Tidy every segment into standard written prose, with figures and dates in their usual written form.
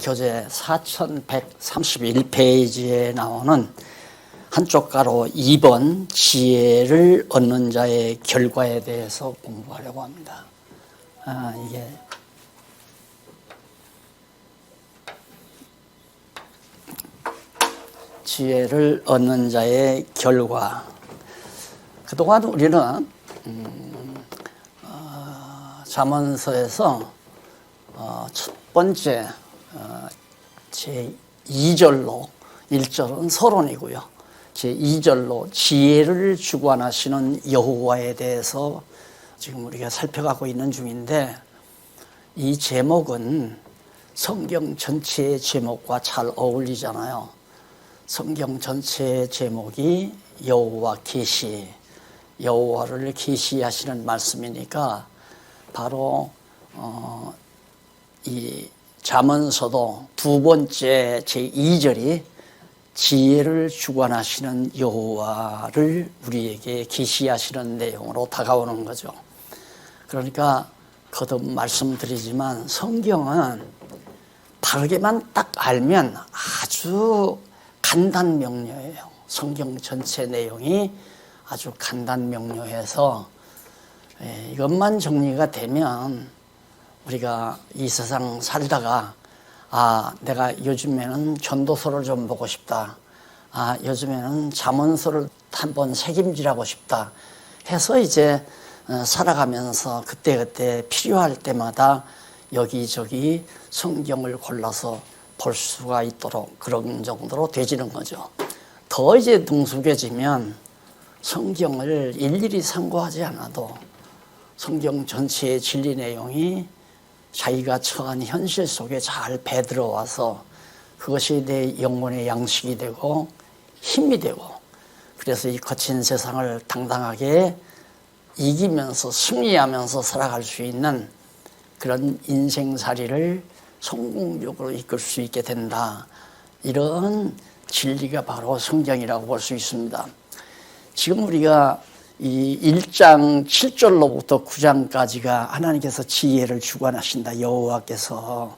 교재 4131페이지에 나오는 한쪽 가로 2번 지혜를 얻는 자의 결과에 대해서 공부하려고 합니다. 이게 지혜를 얻는 자의 결과. 그동안 우리는 잠언서에서 첫 번째 제2절로 1절은 서론이고요. 제2절로 지혜를 주관하시는 여호와에 대해서 지금 우리가 살펴가고 있는 중인데, 이 제목은 성경 전체의 제목과 잘 어울리잖아요. 성경 전체의 제목이 여호와 계시, 여호와를 계시하시는 말씀이니까 바로 이 잠언서도 두 번째 제2절이 지혜를 주관하시는 여호와를 우리에게 계시하시는 내용으로 다가오는 거죠. 그러니까 거듭 말씀드리지만 성경은 바르게만 딱 알면 아주 간단명료해요. 성경 전체 내용이 아주 간단명료해서 이것만 정리가 되면 우리가 이 세상 살다가 내가 요즘에는 전도서를 좀 보고 싶다. 요즘에는 잠언서를 한번 책임질하고 싶다. 해서 이제 살아가면서 그때그때 필요할 때마다 여기저기 성경을 골라서 볼 수가 있도록 그런 정도로 되지는 거죠. 더 이제 능숙해지면 성경을 일일이 상고하지 않아도 성경 전체의 진리 내용이 자기가 처한 현실 속에 잘 배들어와서 그것이 내 영혼의 양식이 되고 힘이 되고, 그래서 이 거친 세상을 당당하게 이기면서 승리하면서 살아갈 수 있는 그런 인생살이를 성공적으로 이끌 수 있게 된다. 이런 진리가 바로 성경이라고 볼 수 있습니다. 지금 우리가 이 1장 7절로부터 9장까지가 하나님께서 지혜를 주관하신다. 여호와께서.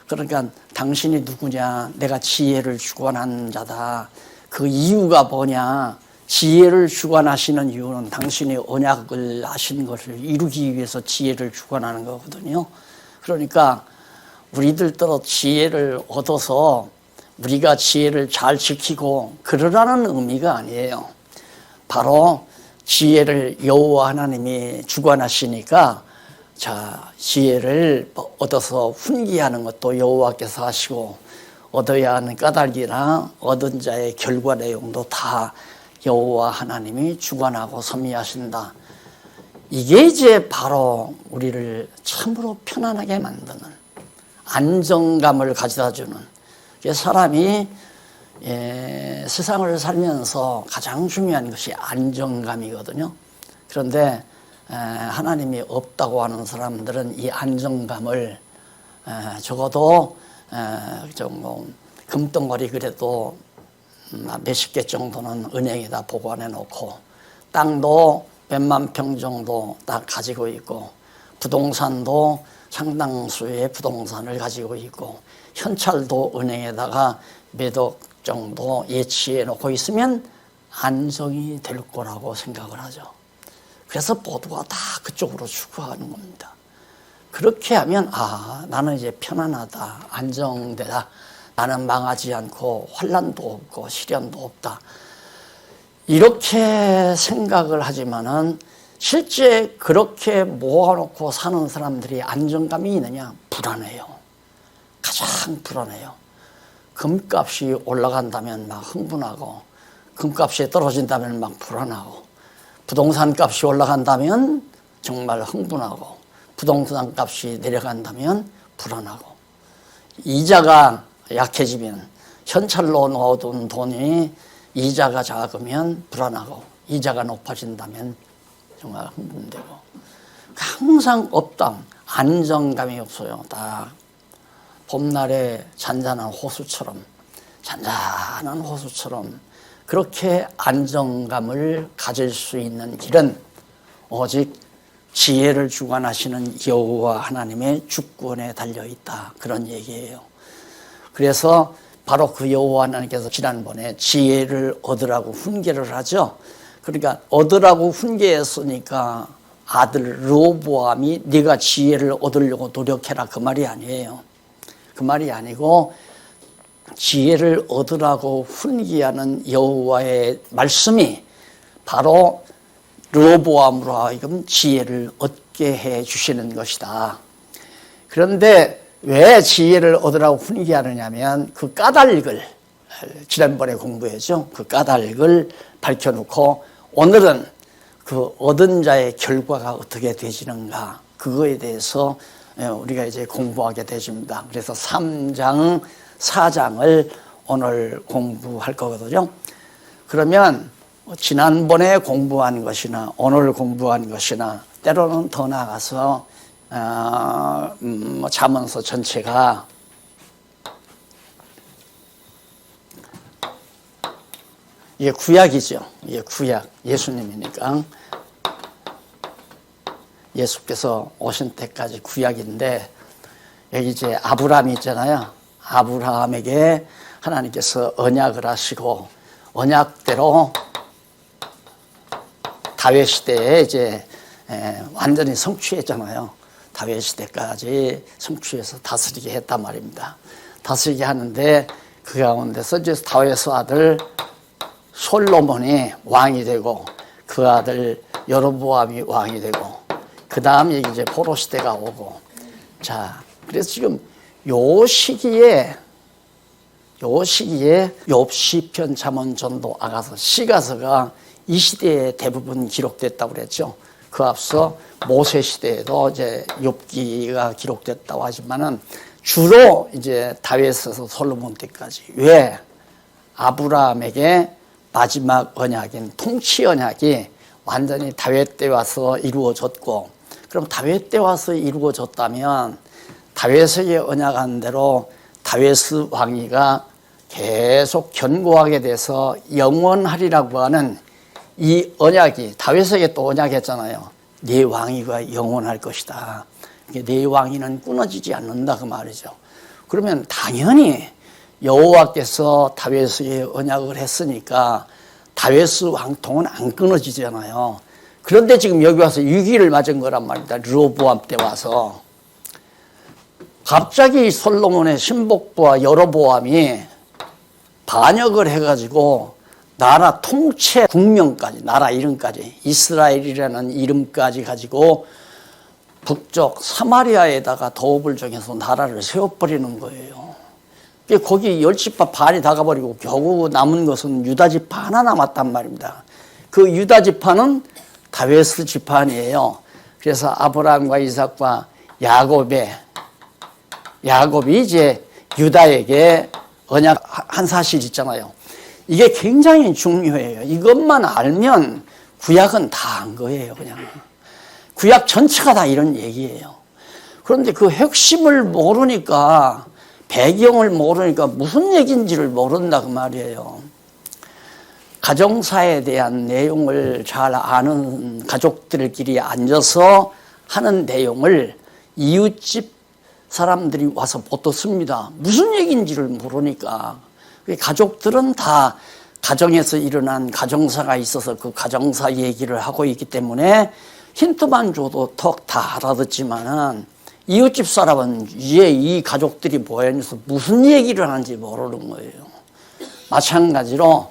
그러니까 당신이 누구냐? 내가 지혜를 주관하는 자다. 그 이유가 뭐냐? 지혜를 주관하시는 이유는 당신이 언약을 하신 것을 이루기 위해서 지혜를 주관하는 거거든요. 그러니까 우리들도 지혜를 얻어서 우리가 지혜를 잘 지키고 그러라는 의미가 아니에요. 바로 지혜를 여호와 하나님이 주관하시니까 지혜를 얻어서 훈계하는 것도 여호와께서 하시고, 얻어야 하는 까닭이나 얻은 자의 결과 내용도 다 여호와 하나님이 주관하고 섭리하신다. 이게 이제 바로 우리를 참으로 편안하게 만드는, 안정감을 가져다주는, 사람이 세상을 살면서 가장 중요한 것이 안정감이거든요. 그런데 하나님이 없다고 하는 사람들은 이 안정감을 적어도 금덩어리 그래도 몇십 개 정도는 은행에다 보관해 놓고, 땅도 몇만 평 정도 딱 가지고 있고, 부동산도 상당수의 부동산을 가지고 있고, 현찰도 은행에다가 몇억 정도 예치해 놓고 있으면 안정이 될 거라고 생각을 하죠. 그래서 모두가 다 그쪽으로 추구하는 겁니다. 그렇게 하면 나는 이제 편안하다, 안정되다, 나는 망하지 않고 환난도 없고 시련도 없다, 이렇게 생각을 하지만은 실제 그렇게 모아놓고 사는 사람들이 안정감이 있느냐? 불안해요. 가장 불안해요. 금값이 올라간다면 막 흥분하고, 금값이 떨어진다면 막 불안하고, 부동산 값이 올라간다면 정말 흥분하고, 부동산 값이 내려간다면 불안하고, 이자가 약해지면, 현찰로 넣어둔 돈이 이자가 작으면 불안하고, 이자가 높아진다면 정말 흥분되고, 항상 업담, 안정감이 없어요. 다 봄날의 잔잔한 호수처럼 그렇게 안정감을 가질 수 있는 길은 오직 지혜를 주관하시는 여호와 하나님의 주권에 달려있다. 그런 얘기예요. 그래서 바로 그 여호와 하나님께서 지난번에 지혜를 얻으라고 훈계를 하죠. 그러니까 얻으라고 훈계했으니까 아들 르호보암이 네가 지혜를 얻으려고 노력해라 그 말이 아니에요. 그 말이 아니고 지혜를 얻으라고 훈계하는 여호와의 말씀이 바로 르호보암으로 하여금 지혜를 얻게 해 주시는 것이다. 그런데 왜 지혜를 얻으라고 훈계하느냐면 그 까닭을 지난번에 공부했죠. 그 까닭을 밝혀놓고 오늘은 그 얻은 자의 결과가 어떻게 되시는가 그거에 대해서 우리가 이제 공부하게 되십니다. 그래서 3장, 4장을 오늘 공부할 거거든요. 그러면 지난번에 공부한 것이나 오늘 공부한 것이나 때로는 더 나아가서 잠언서 전체가 이게 구약이죠. 이게 구약, 예수님이니까 예수께서 오신 때까지 구약인데 여기 이제 아브라함이 있잖아요. 아브라함에게 하나님께서 언약을 하시고 언약대로 다윗 시대에 이제 완전히 성취했잖아요. 다윗 시대까지 성취해서 다스리게 했단 말입니다. 다스리게 하는데 그 가운데서 이제 다윗의 아들 솔로몬이 왕이 되고 그 아들 여로보암이 왕이 되고 그 다음에 이제 포로 시대가 오고 자 그래서 지금 요 시기에 욥 시편 잠언 전도 아가서 시가서가 이 시대에 대부분 기록됐다고 그랬죠. 그 앞서 모세 시대에도 이제 욥기가 기록됐다고 하지만은 주로 이제 다윗에서 솔로몬 때까지 왜 아브라함에게 마지막 언약인 통치 언약이 완전히 다윗 때 와서 이루어졌고 그럼 다윗 때 와서 이루어졌다면 다윗에게 언약한 대로 다윗 왕위가 계속 견고하게 돼서 영원하리라고 하는 이 언약이 다윗에게 또 언약했잖아요. 네 왕위가 영원할 것이다. 네 왕위는 끊어지지 않는다 그 말이죠. 그러면 당연히 여호와께서 다윗에게 언약을 했으니까 다윗 왕통은 안 끊어지잖아요. 그런데 지금 여기 와서 위기를 맞은 거란 말입니다. 르호보암 때 와서 갑자기 솔로몬의 신복부와 여로보암이 반역을 해가지고 나라 통치 국명까지 나라 이름까지 이스라엘이라는 이름까지 가지고 북쪽 사마리아에다가 도읍을 정해서 나라를 세워버리는 거예요. 거기 10지파 반이 다 가버리고 겨우 남은 것은 유다지파 하나 남았단 말입니다. 그 유다지파는 다윗 지파니에요. 그래서 아브라함과 이삭과 야곱이 이제 유다에게 언약한 사실 있잖아요. 이게 굉장히 중요해요. 이것만 알면 구약은 다 한 거예요. 그냥 구약 전체가 다 이런 얘기예요. 그런데 그 핵심을 모르니까 배경을 모르니까 무슨 얘기인지를 모른다 그 말이에요. 가정사에 대한 내용을 잘 아는 가족들끼리 앉아서 하는 내용을 이웃집 사람들이 와서 못 듣습니다. 무슨 얘기인지를 모르니까. 가족들은 다 가정에서 일어난 가정사가 있어서 그 가정사 얘기를 하고 있기 때문에 힌트만 줘도 턱 다 알아듣지만은 이웃집 사람은 이제 이 가족들이 모여서 무슨 얘기를 하는지 모르는 거예요. 마찬가지로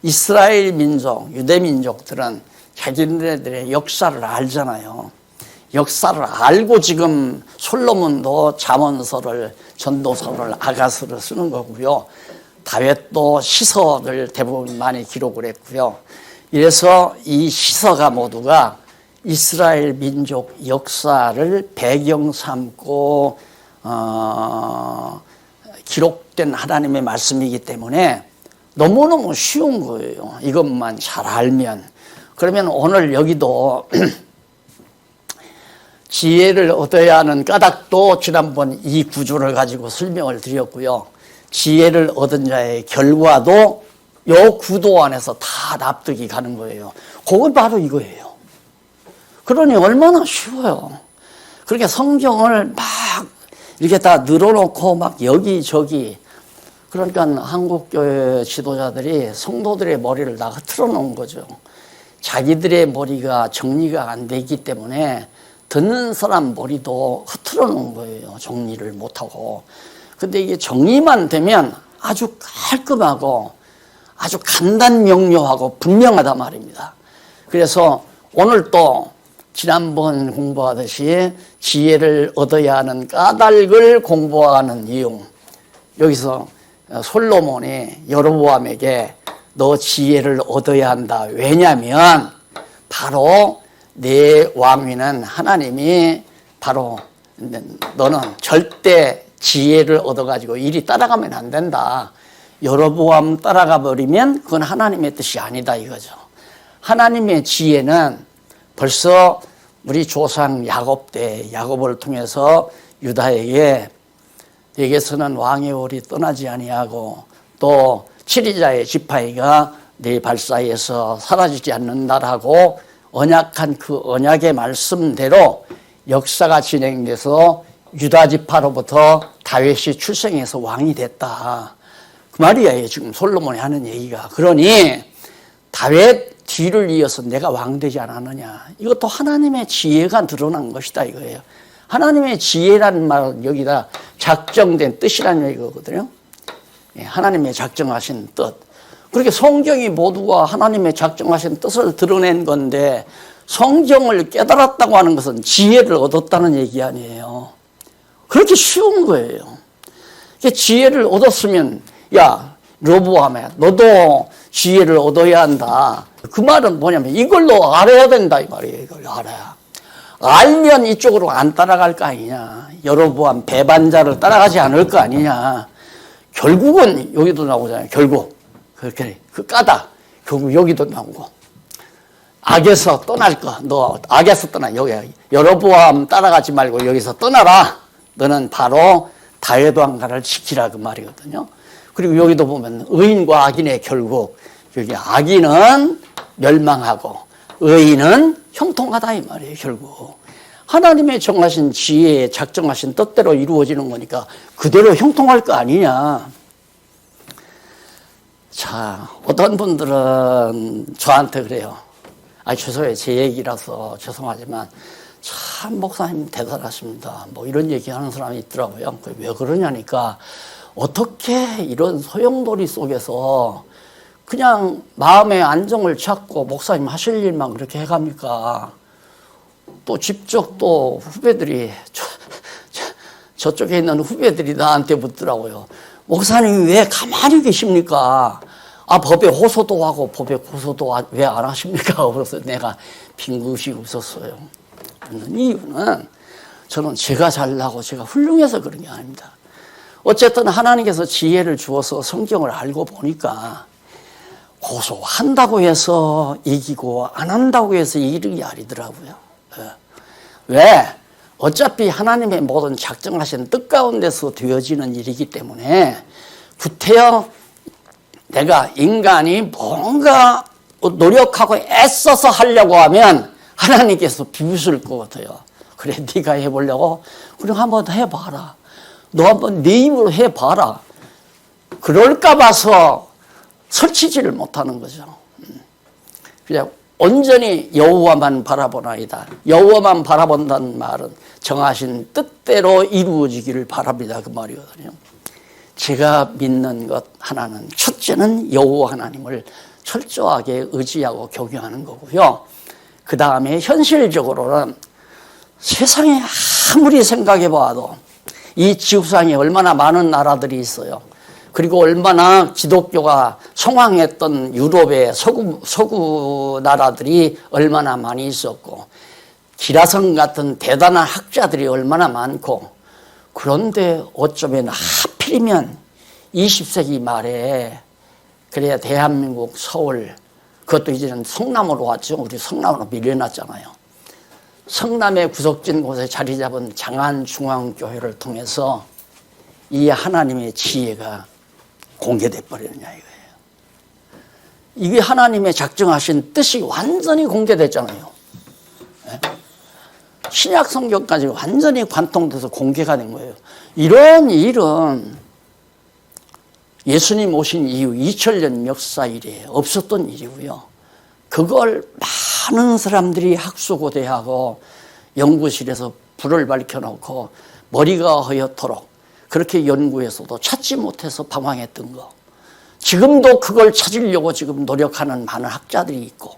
이스라엘 민족, 유대 민족들은 자기네들의 역사를 알잖아요. 역사를 알고 지금 솔로몬도 잠언서를 전도서를 아가서를 쓰는 거고요. 다윗도 시서를 대부분 많이 기록을 했고요. 이래서 이 시서가 모두가 이스라엘 민족 역사를 배경 삼고 기록된 하나님의 말씀이기 때문에 너무너무 쉬운 거예요. 이것만 잘 알면. 그러면 오늘 여기도 지혜를 얻어야 하는 까닭도 지난번 이 구조를 가지고 설명을 드렸고요. 지혜를 얻은 자의 결과도 이 구도 안에서 다 납득이 가는 거예요. 그건 바로 이거예요. 그러니 얼마나 쉬워요. 그렇게 성경을 막 이렇게 다 늘어놓고 막 여기저기 그러니까 한국교회 지도자들이 성도들의 머리를 다 흐트러 놓은 거죠. 자기들의 머리가 정리가 안 되기 때문에 듣는 사람 머리도 흐트러 놓은 거예요. 정리를 못하고. 근데 이게 정리만 되면 아주 깔끔하고 아주 간단명료하고 분명하단 말입니다. 그래서 오늘 또 지난번 공부하듯이 지혜를 얻어야 하는 까닭을 공부하는 내용. 여기서 솔로몬이 여로보암에게 너 지혜를 얻어야 한다. 왜냐하면 바로 내 왕위는 하나님이 바로 너는 절대 지혜를 얻어가지고 일이 따라가면 안 된다. 여로보암 따라가 버리면 그건 하나님의 뜻이 아니다 이거죠. 하나님의 지혜는 벌써 우리 조상 야곱 때 야곱을 통해서 유다에게 내게서는 왕의 올이 떠나지 아니하고 또 치리자의 지파이가 네 발 사이에서 사라지지 않는다라고 언약한 그 언약의 말씀대로 역사가 진행돼서 유다 지파로부터 다윗이 출생해서 왕이 됐다. 그 말이에요. 지금 솔로몬이 하는 얘기가. 그러니 다윗 뒤를 이어서 내가 왕 되지 않았느냐. 이것도 하나님의 지혜가 드러난 것이다 이거예요. 하나님의 지혜라는 말은 여기다 작정된 뜻이라는 얘기거든요. 하나님의 작정하신 뜻. 그렇게 성경이 모두가 하나님의 작정하신 뜻을 드러낸 건데 성경을 깨달았다고 하는 것은 지혜를 얻었다는 얘기 아니에요. 그렇게 쉬운 거예요. 지혜를 얻었으면 야 여로보암아 너도 지혜를 얻어야 한다. 그 말은 뭐냐면 이걸로 알아야 된다 이 말이에요. 이걸 알아야. 알면 이쪽으로 안 따라갈 거 아니냐. 여로보암 배반자를 따라가지 않을 거 아니냐. 결국은 여기도 나오잖아요. 결국 그렇게 그 까닭 결국 여기도 나오고 악에서 떠날 거. 너 악에서 떠나. 여기 여로보암 따라가지 말고 여기서 떠나라. 너는 바로 다윗 왕가를 지키라 그 말이거든요. 그리고 여기도 보면 의인과 악인의 결국 여기 악인은 멸망하고 의인은 형통하다 이 말이에요. 결국 하나님의 정하신 지혜에 작정하신 뜻대로 이루어지는 거니까 그대로 형통할 거 아니냐. 자, 어떤 분들은 저한테 그래요. 죄송해요. 제 얘기라서 죄송하지만 참 목사님 대단하십니다. 뭐 이런 얘기하는 사람이 있더라고요. 왜 그러냐니까 어떻게 이런 소용돌이 속에서 그냥 마음의 안정을 찾고 목사님 하실 일만 그렇게 해갑니까? 또 직접 또 후배들이 저쪽에 있는 후배들이 나한테 묻더라고요. 목사님 왜 가만히 계십니까? 법에 호소도 하고 법에 고소도 왜 안 하십니까? 그래서 내가 빙긋이 웃었어요. 이유는 저는 제가 잘나고 제가 훌륭해서 그런 게 아닙니다. 어쨌든 하나님께서 지혜를 주어서 성경을 알고 보니까 고소한다고 해서 이기고 안 한다고 해서 이기는 게 아니더라고요. 왜? 어차피 하나님의 모든 작정하신 뜻 가운데서 되어지는 일이기 때문에 구태여 내가 인간이 뭔가 노력하고 애써서 하려고 하면 하나님께서 비웃을 것 같아요. 그래 네가 해보려고? 그럼 한번 해봐라. 너 한번 네 힘으로 해봐라. 그럴까 봐서 설치지를 못하는 거죠. 그냥 온전히 여호와만 바라보나이다. 여호와만 바라본다는 말은 정하신 뜻대로 이루어지기를 바랍니다. 그 말이거든요. 제가 믿는 것 하나는 첫째는 여호와 하나님을 철저하게 의지하고 경외하는 거고요. 그 다음에 현실적으로는 세상에 아무리 생각해 봐도 이 지구상에 얼마나 많은 나라들이 있어요. 그리고 얼마나 기독교가 성황했던 유럽의 서구 나라들이 얼마나 많이 있었고 기라성 같은 대단한 학자들이 얼마나 많고 그런데 어쩌면 하필이면 20세기 말에 그래야 대한민국 서울 그것도 이제는 성남으로 왔죠. 우리 성남으로 밀려났잖아요. 성남의 구석진 곳에 자리 잡은 장안중앙교회를 통해서 이 하나님의 지혜가 공개돼 버리느냐 이거예요. 이게 하나님의 작정하신 뜻이 완전히 공개됐잖아요. 신약 성경까지 완전히 관통돼서 공개가 된 거예요. 이런 일은 예수님 오신 이후 2000년 역사 이래 없었던 일이고요. 그걸 많은 사람들이 학수고대하고 연구실에서 불을 밝혀놓고 머리가 허옇도록 그렇게 연구해서도 찾지 못해서 방황했던 거. 지금도 그걸 찾으려고 지금 노력하는 많은 학자들이 있고,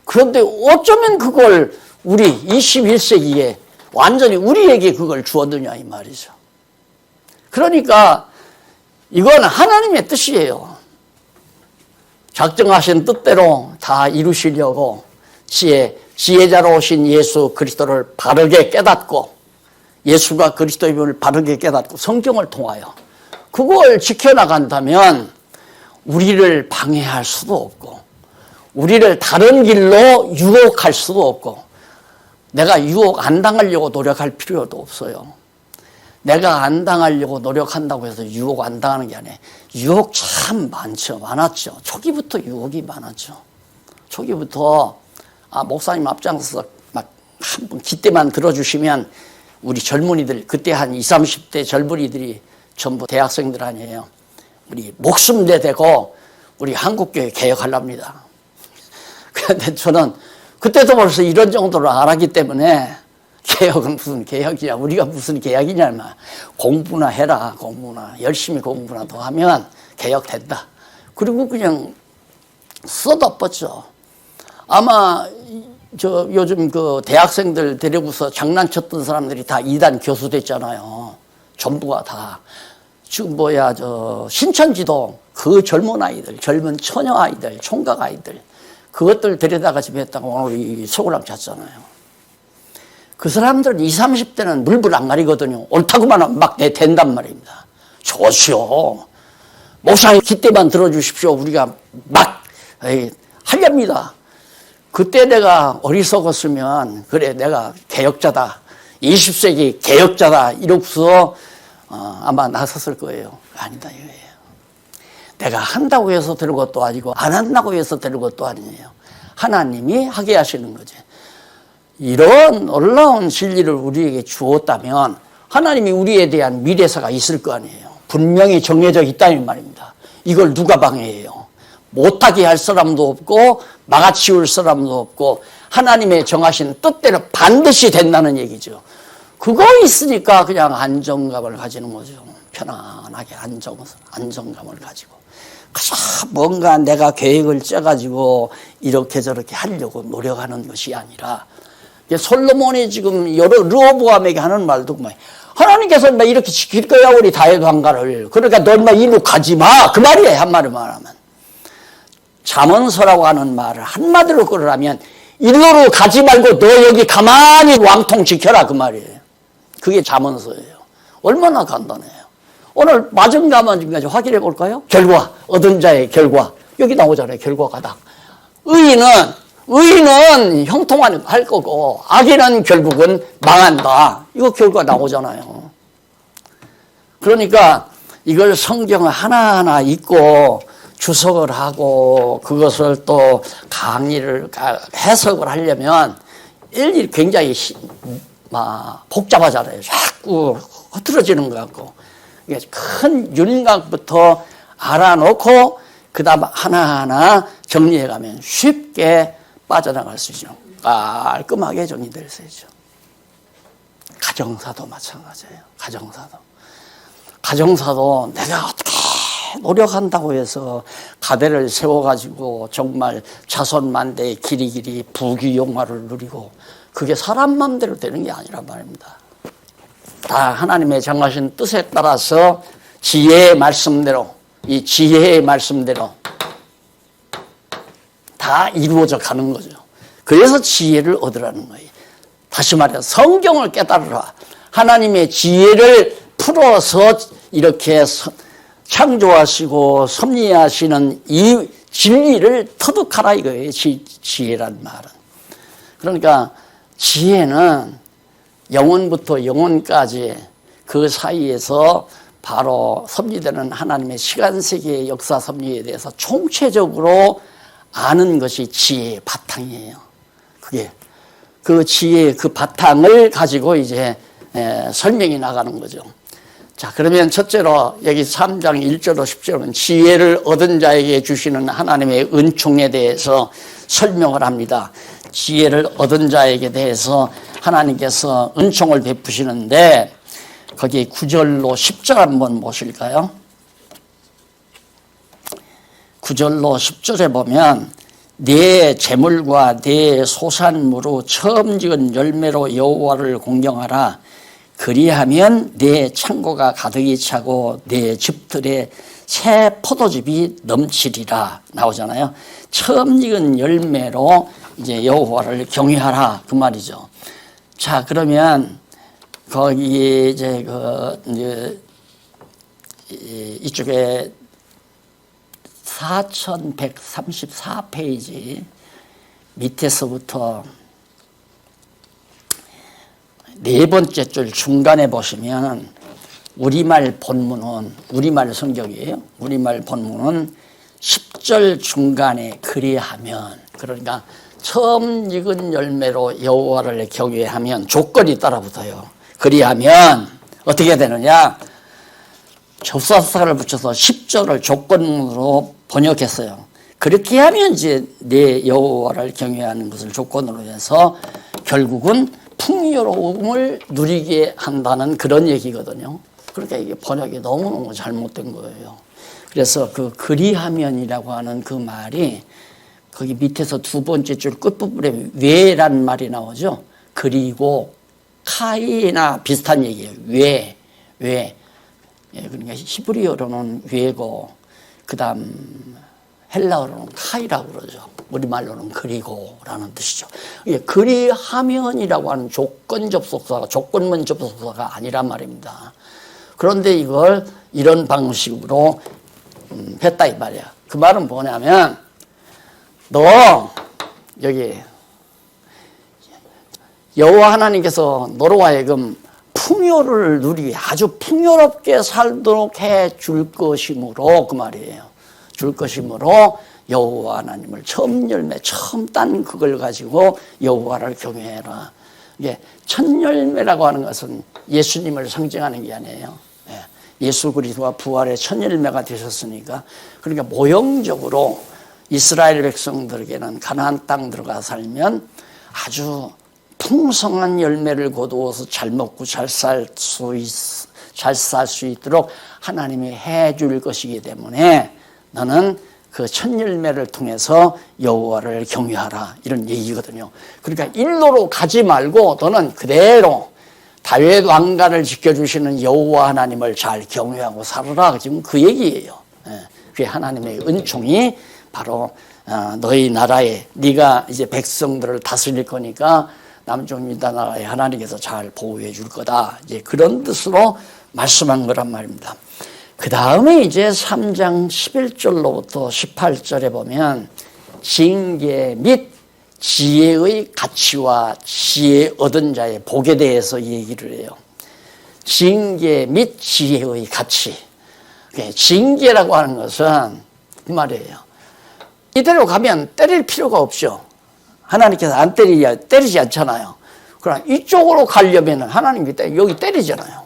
그런데 어쩌면 그걸 우리 21세기에 완전히 우리에게 그걸 주었느냐 이 말이죠. 그러니까 이건 하나님의 뜻이에요. 작정하신 뜻대로 다 이루시려고 지혜자로 오신 예수 그리스도를 바르게 깨닫고, 예수가 그리스도임을 바르게 깨닫고 성경을 통하여 그걸 지켜나간다면 우리를 방해할 수도 없고, 우리를 다른 길로 유혹할 수도 없고, 내가 유혹 안 당하려고 노력할 필요도 없어요. 내가 안 당하려고 노력한다고 해서 유혹 안 당하는 게 아니에요. 유혹 참 많았죠. 초기부터 유혹이 많았죠. 초기부터 목사님 앞장서서 막 한번 기대만 들어주시면 우리 젊은이들, 그때 한 20, 30대 젊은이들이 전부 대학생들 아니에요. 우리 목숨 내대고 우리 한국교회 개혁하랍니다. 그런데 저는 그때도 벌써 이런 정도로 알았기 때문에 개혁은 무슨 개혁이냐, 우리가 무슨 개혁이냐, 공부나 해라, 공부나 열심히 공부나 더 하면 개혁된다. 그리고 그냥 쏟아뻗죠. 아마 요즘 그 대학생들 데리고서 장난쳤던 사람들이 다 이단 교수 됐잖아요. 전부가 다. 지금 신천지도 그 젊은 아이들, 젊은 처녀 아이들, 총각 아이들, 그것들 데려다가 집에 했다가 오늘 이 서울랑 잤잖아요. 그 사람들은 20, 30대는 물불 안 가리거든요. 옳다고만 하면 막 내댄단 말입니다. 좋지요. 목사님 기대만 들어주십시오. 우리가 막 하렵니다. 그때 내가 어리석었으면, 그래 내가 개혁자다, 20세기 개혁자다 이러고서 아마 나섰을 거예요. 아니다 이거예요. 내가 한다고 해서 되는 것도 아니고 안 한다고 해서 되는 것도 아니에요. 하나님이 하게 하시는 거지. 이런 놀라운 진리를 우리에게 주었다면 하나님이 우리에 대한 미래사가 있을 거 아니에요. 분명히 정해져 있다는 말입니다. 이걸 누가 방해해요? 못하게 할 사람도 없고 막아치울 사람도 없고, 하나님의 정하신 뜻대로 반드시 된다는 얘기죠. 그거 있으니까 그냥 안정감을 가지는 거죠. 편안하게 안정감을 가지고. 그저 뭔가 내가 계획을 짜가지고 이렇게 저렇게 하려고 노력하는 것이 아니라, 솔로몬이 지금 르호보암에게 하는 말도 하나님께서 이렇게 지킬 거야 우리 다윗 왕가를. 그러니까 너 이리로 가지 마, 그 말이에요. 한마디로 말하면. 잠언서라고 하는 말을 한마디로 끌으라면 일로로 가지 말고 너 여기 가만히 왕통 지켜라, 그 말이에요. 그게 잠언서예요. 얼마나 간단해요. 오늘 마증가만 지금까지 확인해 볼까요? 결과, 얻은 자의 결과. 여기 나오잖아요. 결과가 다. 의인은 형통할 거고 악인은 결국은 망한다. 이거 결과 나오잖아요. 그러니까 이걸 성경을 하나하나 읽고 주석을 하고 그것을 또 강의를 해석을 하려면 일일이 굉장히 복잡하잖아요. 자꾸 흐트러지는 것 같고. 큰 윤곽부터 알아놓고 그 다음 하나하나 정리해가면 쉽게 빠져나갈 수 있죠. 깔끔하게 정리될 수 있죠. 가정사도 마찬가지예요. 가정사도 내가 어떻게 노력한다고 해서 가대를 세워가지고 정말 자손만대의 길이길이 부귀영화를 누리고, 그게 사람 마음대로 되는 게 아니란 말입니다. 다 하나님의 정하신 뜻에 따라서 지혜의 말씀대로, 이 지혜의 말씀대로 다 이루어져 가는 거죠. 그래서 지혜를 얻으라는 거예요. 다시 말해 성경을 깨달으라. 하나님의 지혜를 풀어서 이렇게 창조하시고 섭리하시는 이 진리를 터득하라 이거예요. 지혜란 말은. 그러니까 지혜는 영원부터 영원까지 그 사이에서 바로 섭리되는 하나님의 시간세계의 역사 섭리에 대해서 총체적으로 아는 것이 지혜의 바탕이에요. 그게 그 지혜의 그 바탕을 가지고 이제 설명이 나가는 거죠. 자, 그러면 첫째로 여기 3장 1절로 10절은 지혜를 얻은 자에게 주시는 하나님의 은총에 대해서 설명을 합니다. 지혜를 얻은 자에게 대해서 하나님께서 은총을 베푸시는데 거기 9절로 10절 한번 보실까요? 9절로 10절에 보면 내 재물과 내 소산물로 처음 지은 열매로 여호와를 공경하라. 그리하면 내 창고가 가득히 차고 내 집들에 새 포도즙이 넘치리라 나오잖아요. 처음 익은 열매로 이제 여호와를 경외하라 그 말이죠. 자, 그러면 거기 이제 이쪽에 4134페이지 밑에서부터 네 번째 줄 중간에 보시면 우리말 본문은 우리말 성경이에요. 우리말 본문은 10절 중간에 그리하면, 그러니까 처음 익은 열매로 여호와를 경외하면 조건이 따라붙어요. 그리하면 어떻게 되느냐? 접사사를 붙여서 10절을 조건으로 번역했어요. 그렇게 하면 이제 내 여호와를 경외하는 것을 조건으로 해서 결국은 풍요로움을 누리게 한다는 그런 얘기거든요. 그러니까 이게 번역이 너무너무 잘못된 거예요. 그래서 그 그리하면이라고 하는 그 말이 거기 밑에서 두 번째 줄 끝부분에 왜란 말이 나오죠. 그리고 카이나 비슷한 얘기예요. 왜. 그러니까 히브리어로는 왜고 그다음 헬라어로는 카이라고 그러죠. 우리말로는 그리고라는 뜻이죠. 그리하면이라고 하는 조건 접속사가 조건문 접속사가 아니란 말입니다. 그런데 이걸 이런 방식으로 했다 이 말이야. 그 말은 뭐냐면 너 여기 여호와 하나님께서 너로 하여금 풍요를 누리게 아주 풍요롭게 살도록 해 줄 것이므로 그 말이에요. 줄 것이므로 여호와 하나님을 처음 열매 처음 딴 그걸 가지고 여호와를 경외해라. 이게 첫 열매라고 하는 것은 예수님을 상징하는 게 아니에요. 예수 그리스도가 부활의 첫 열매가 되셨으니까, 그러니까 모형적으로 이스라엘 백성들에게는 가나안 땅 들어가 살면 아주 풍성한 열매를 거두어서 잘 먹고 잘 살 수 있도록 하나님이 해줄 것이기 때문에 너는 그 첫 열매를 통해서 여호와를 경외하라 이런 얘기거든요. 그러니까 일로로 가지 말고 너는 그대로 다윗 왕가를 지켜주시는 여호와 하나님을 잘 경외하고 살아라. 지금 그 얘기예요. 그게 하나님의 은총이 바로 너희 나라에 네가 이제 백성들을 다스릴 거니까 남쪽 유다 나라에 하나님께서 잘 보호해 줄 거다. 이제 그런 뜻으로 말씀한 거란 말입니다. 그 다음에 이제 3장 11절로부터 18절에 보면 징계 및 지혜의 가치와 지혜 얻은 자의 복에 대해서 얘기를 해요. 징계 및 지혜의 가치. 징계라고 하는 것은 그 말이에요. 이대로 가면 때릴 필요가 없죠. 하나님께서 안 때리지 않잖아요. 그러나 이쪽으로 가려면 하나님이 여기 때리잖아요.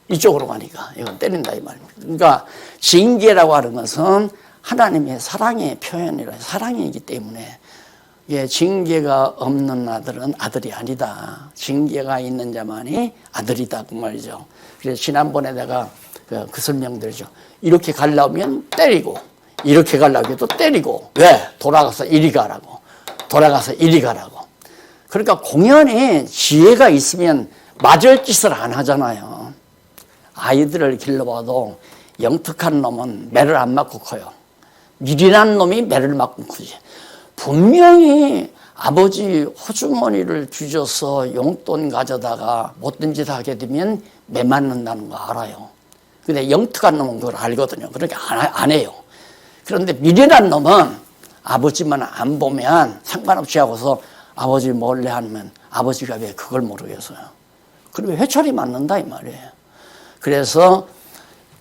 이쪽으로 가니까 이건 때린다 이 말입니다. 그러니까 징계라고 하는 것은 하나님의 사랑의 표현이라 사랑이기 때문에 징계가 없는 아들은 아들이 아니다. 징계가 있는 자만이 아들이다 그 말이죠. 그래서 지난번에 내가 그 설명드리죠. 이렇게 가려면 때리고 이렇게 가려고 해도 때리고 왜? 돌아가서 이리 가라고. 돌아가서 이리 가라고. 그러니까 공연에 지혜가 있으면 맞을 짓을 안 하잖아요. 아이들을 길러봐도 영특한 놈은 매를 안 맞고 커요. 미련한 놈이 매를 맞고 크지. 분명히 아버지 호주머니를 뒤져서 용돈 가져다가 못된 짓 하게 되면 매 맞는다는 거 알아요. 근데 영특한 놈은 그걸 알거든요. 그러니까 안 해요. 그런데 미련한 놈은 아버지만 안 보면 상관없이 하고서 아버지 몰래 하면 아버지가 왜 그걸 모르겠어요. 그리고 회초리 맞는다 이 말이에요. 그래서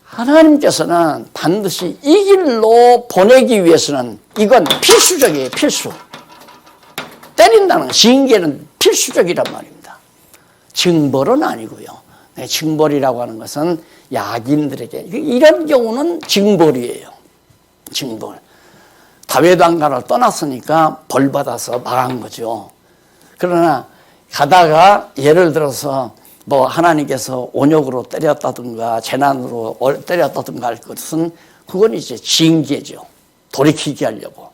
하나님께서는 반드시 이 길로 보내기 위해서는 이건 필수적이에요. 필수. 때린다는 징계는 필수적이란 말입니다. 징벌은 아니고요. 징벌이라고 하는 것은 악인들에게, 이런 경우는 징벌이에요. 징벌. 다윗 왕가를 떠났으니까 벌 받아서 망한 거죠. 그러나 가다가 예를 들어서 뭐 하나님께서 온역으로 때렸다든가 재난으로 때렸다든가 할 것은 그건 이제 징계죠. 돌이키게 하려고.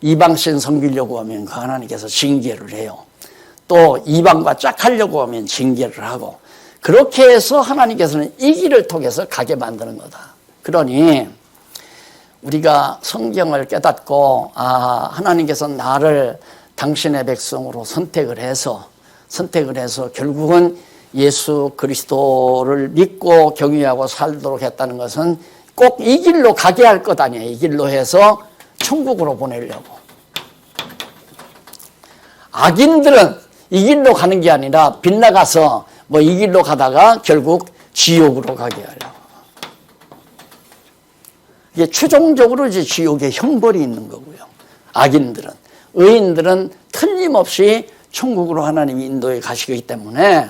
이방신 섬기려고 하면 그 하나님께서 징계를 해요. 또 이방과 짝하려고 하면 징계를 하고, 그렇게 해서 하나님께서는 이 길을 통해서 가게 만드는 거다. 그러니 우리가 성경을 깨닫고 하나님께서 나를 당신의 백성으로 선택을 해서 결국은 예수 그리스도를 믿고 경외하고 살도록 했다는 것은 꼭 이 길로 가게 할 것 아니에요. 이 길로 해서 천국으로 보내려고. 악인들은 이 길로 가는 게 아니라 빗나가서 뭐 이 길로 가다가 결국 지옥으로 가게 하려고. 이게 최종적으로 이제 지옥의 형벌이 있는 거고요. 악인들은. 의인들은 틀림없이 천국으로 하나님이 인도해 가시기 때문에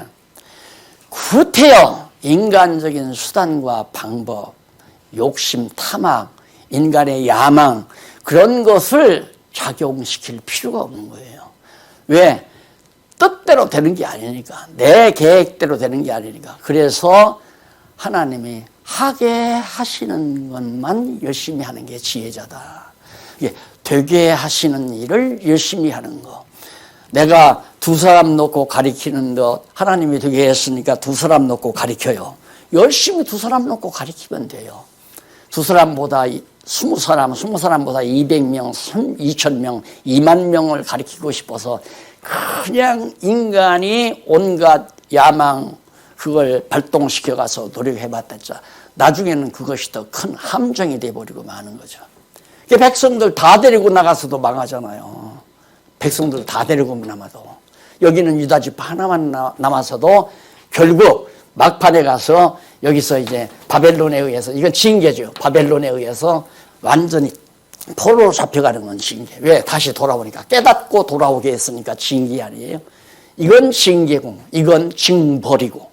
구태여 인간적인 수단과 방법, 욕심, 탐악, 인간의 야망, 그런 것을 작용시킬 필요가 없는 거예요. 왜? 뜻대로 되는 게 아니니까. 내 계획대로 되는 게 아니니까. 그래서 하나님이 하게 하시는 것만 열심히 하는 게 지혜자다. 이게 되게 하시는 일을 열심히 하는 거. 내가 두 사람 놓고 가리키는 것, 하나님이 되게 했으니까 두 사람 놓고 가리켜요. 열심히 두 사람 놓고 가리키면 돼요. 두 사람보다 20사람, 20사람보다 200명, 2,000명, 2만 명을 가리키고 싶어서 그냥 인간이 온갖 야망, 그걸 발동시켜 가서 노력해봤자 나중에는 그것이 더 큰 함정이 돼버리고 마는 거죠. 백성들 다 데리고 나가서도 망하잖아요. 백성들 다 데리고 남아도. 여기는 유다집 하나만 남아서도 결국 막판에 가서 여기서 이제 바벨론에 의해서, 이건 징계죠. 바벨론에 의해서 완전히 포로로 잡혀가는 건 징계. 왜? 다시 돌아오니까. 깨닫고 돌아오게 했으니까 징계 아니에요. 이건 징계고, 이건 징벌이고.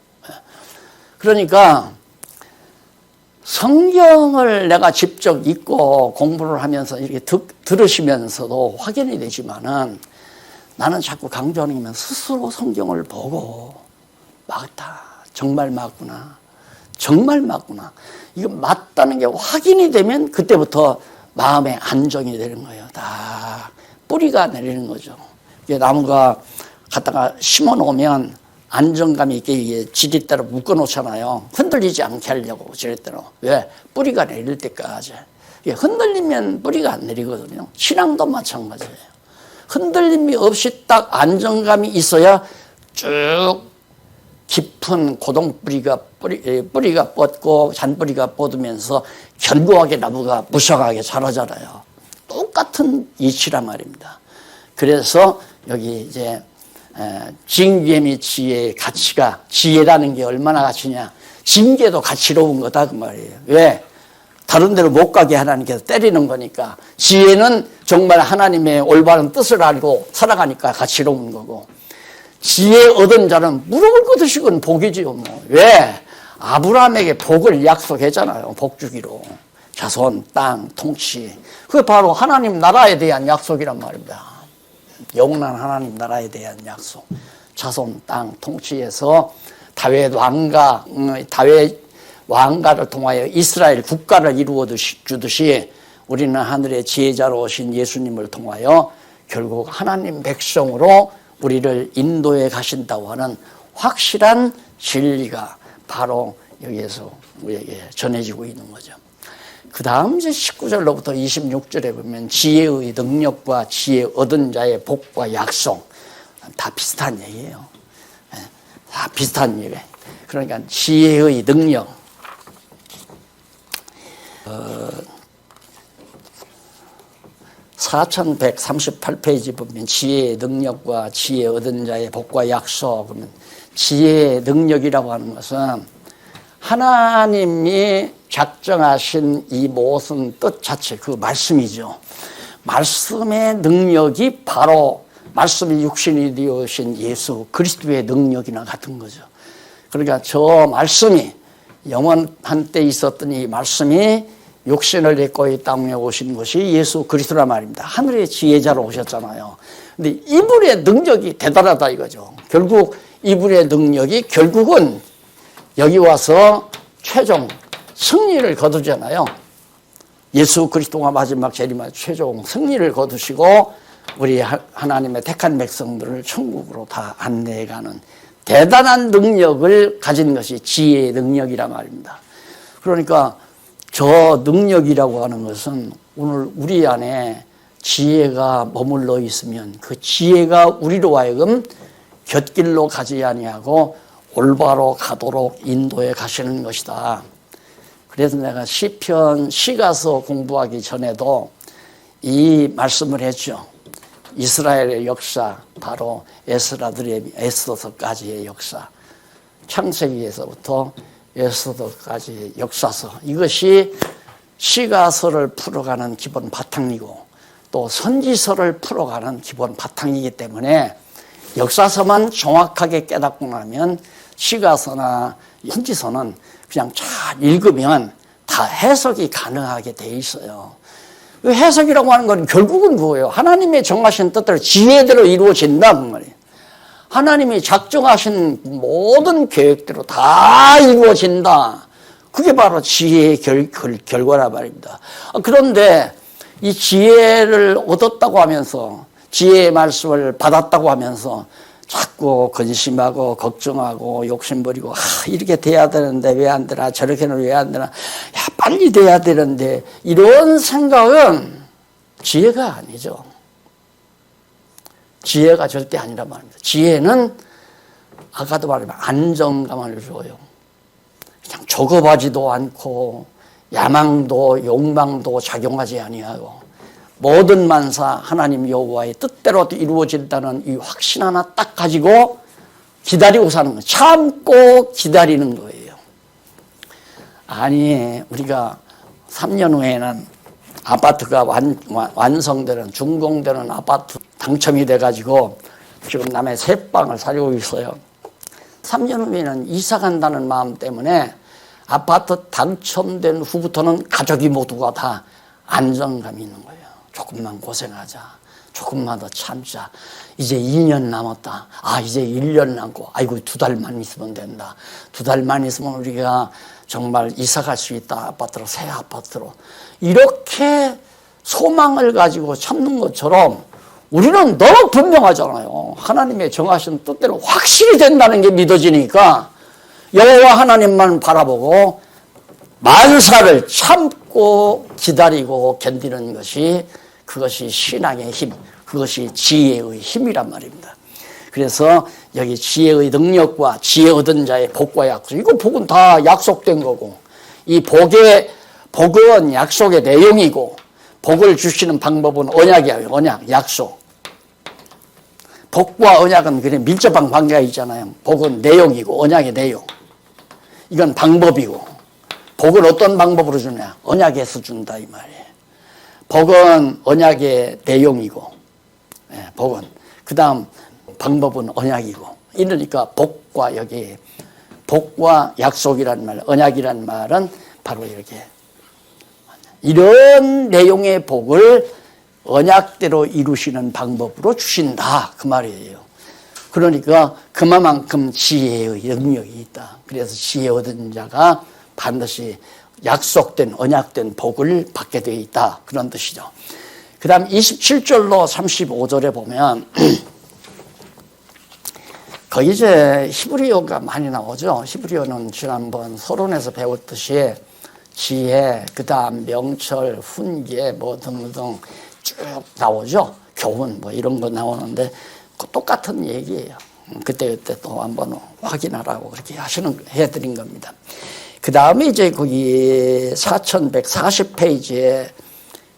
그러니까 성경을 내가 직접 읽고 공부를 하면서 이렇게 들으시면서도 확인이 되지만은, 나는 자꾸 강조하는 게 스스로 성경을 보고 맞다. 정말 맞구나. 정말 맞구나. 이거 맞다는 게 확인이 되면 그때부터 마음의 안정이 되는 거예요. 다 뿌리가 내리는 거죠. 나무가 갖다가 심어 놓으면 안정감이 있게 지렛대로 묶어 놓잖아요. 흔들리지 않게 하려고 지렛대로. 왜? 뿌리가 내릴 때까지. 흔들리면 뿌리가 안 내리거든요. 신앙도 마찬가지예요. 흔들림이 없이 딱 안정감이 있어야 쭉 깊은 고동뿌리가 뿌리가 뻗고 잔뿌리가 뻗으면서 견고하게 나무가 무성하게 자라잖아요. 똑같은 이치란 말입니다. 그래서 여기 이제 징계 및 지혜의 가치가, 지혜라는 게 얼마나 가치냐, 징계도 가치로운 거다 그 말이에요. 왜? 다른 데로 못 가게 하나님께서 때리는 거니까. 지혜는 정말 하나님의 올바른 뜻을 알고 살아가니까 가치로운 거고, 지혜 얻은 자는 무릎을 꿇듯이 그건 복이지요. 뭐. 왜? 아브라함에게 복을 약속했잖아요. 복 주기로. 자손, 땅, 통치. 그게 바로 하나님 나라에 대한 약속이란 말입니다. 영원한 하나님 나라에 대한 약속. 자손, 땅, 통치에서 다윗 왕가를 통하여 이스라엘 국가를 이루어 주듯이 우리는 하늘의 지혜자로 오신 예수님을 통하여 결국 하나님 백성으로 우리를 인도해 가신다고 하는 확실한 진리가 바로 여기에서 우리에게 전해지고 있는 거죠. 그 다음 이제 19절로부터 26절에 보면 지혜의 능력과 지혜 얻은 자의 복과 약속, 다 비슷한 얘기예요. 다 비슷한 얘기예요. 그러니까 지혜의 능력, 4138페이지 보면 지혜의 능력과 지혜 얻은 자의 복과 약속. 그러면 지혜의 능력이라고 하는 것은 하나님이 작정하신 이 모든 뜻 자체, 그 말씀이죠. 말씀의 능력이 바로 말씀이 육신이 되어신 예수 그리스도의 능력이나 같은 거죠. 그러니까 저 말씀이 영원한 때 있었던 이 말씀이 육신을 입고 이 땅에 오신 것이 예수 그리스도란 말입니다. 하늘의 지혜자로 오셨잖아요. 근데 이분의 능력이 대단하다 이거죠. 결국 이분의 능력이 결국은 여기 와서 최종 승리를 거두잖아요. 예수 그리스도가 마지막 재림할 최종 승리를 거두시고 우리 하나님의 택한 백성들을 천국으로 다 안내해가는 대단한 능력을 가진 것이 지혜의 능력이란 말입니다. 그러니까 저 능력이라고 하는 것은 오늘 우리 안에 지혜가 머물러 있으면 그 지혜가 우리로 하여금 곁길로 가지 아니하고 올바로 가도록 인도해 가시는 것이다. 그래서 내가 시편 시가서 공부하기 전에도 이 말씀을 했죠. 이스라엘의 역사, 바로 에스라들의 에스더서까지의 역사, 창세기에서부터 에스더까지의 역사서, 이것이 시가서를 풀어가는 기본 바탕이고 또 선지서를 풀어가는 기본 바탕이기 때문에 역사서만 정확하게 깨닫고 나면 시가서나 선지서는 그냥 잘 읽으면 다 해석이 가능하게 돼 있어요. 해석이라고 하는 건 결국은 그거예요. 하나님의 정하신 뜻대로 지혜대로 이루어진다 그 말이에요. 하나님이 작정하신 모든 계획대로 다 이루어진다. 그게 바로 지혜의 결과란 말입니다. 그런데 이 지혜를 얻었다고 하면서 지혜의 말씀을 받았다고 하면서 자꾸 근심하고 걱정하고 욕심부리고 이렇게 돼야 되는데 왜 안 되나, 저렇게는 왜 안 되나, 야 빨리 돼야 되는데, 이런 생각은 지혜가 아니죠. 지혜가 절대 아니란 말입니다. 지혜는 아까도 말했지만 안정감을 줘요. 그냥 조급하지도 않고 야망도 욕망도 작용하지 아니하고 모든 만사 하나님 여호와의 뜻대로 이루어진다는 이 확신 하나 딱 가지고 기다리고 사는 거예요. 참고 기다리는 거예요. 아니 우리가 3년 후에는 아파트가 완성되는, 준공되는 아파트 당첨이 돼가지고 지금 남의 새 방을 살고 있어요. 3년 후에는 이사 간다는 마음 때문에 아파트 당첨된 후부터는 가족이 모두가 다 안정감이 있는 거예요. 조금만 고생하자. 조금만 더 참자. 이제 2년 남았다. 이제 1년 남고, 아이고 2달만 있으면 된다. 2달만 있으면 우리가 정말 이사 갈 수 있다. 아파트로, 새 아파트로. 이렇게 소망을 가지고 참는 것처럼 우리는 너무 분명하잖아요. 하나님의 정하신 뜻대로 확실히 된다는 게 믿어지니까 여호와 하나님만 바라보고 만사를 참고 기다리고 견디는 것이, 그것이 신앙의 힘, 그것이 지혜의 힘이란 말입니다. 그래서 여기 지혜의 능력과 지혜 얻은 자의 복과 약속, 이거 복은 다 약속된 거고, 이 복은 약속의 내용이고, 복을 주시는 방법은 언약이에요. 언약, 약속. 복과 언약은 그냥 밀접한 관계가 있잖아요. 복은 내용이고 언약의 내용, 이건 방법이고, 복은 어떤 방법으로 주냐? 언약에서 준다 이 말이에요. 복은 언약의 내용이고, 복은 그 다음 방법은 언약이고, 이러니까 복과, 여기 복과 약속이라는 말, 언약이라는 말은 바로 이렇게 이런 내용의 복을 언약대로 이루시는 방법으로 주신다 그 말이에요. 그러니까 그만큼 지혜의 능력이 있다. 그래서 지혜 얻은 자가 반드시 약속된 언약된 복을 받게 되어 있다, 그런 뜻이죠. 그 다음 27절로 35절에 보면 거기 이제 히브리어가 많이 나오죠. 히브리어는 지난번 서론에서 배웠듯이 지혜, 그 다음 명철, 훈계 뭐 등등 쭉 나오죠. 교훈 뭐 이런 거 나오는데 똑같은 얘기예요. 그때 또 한번 확인하라고 그렇게 해드린 겁니다. 그 다음에 이제 거기 4140페이지에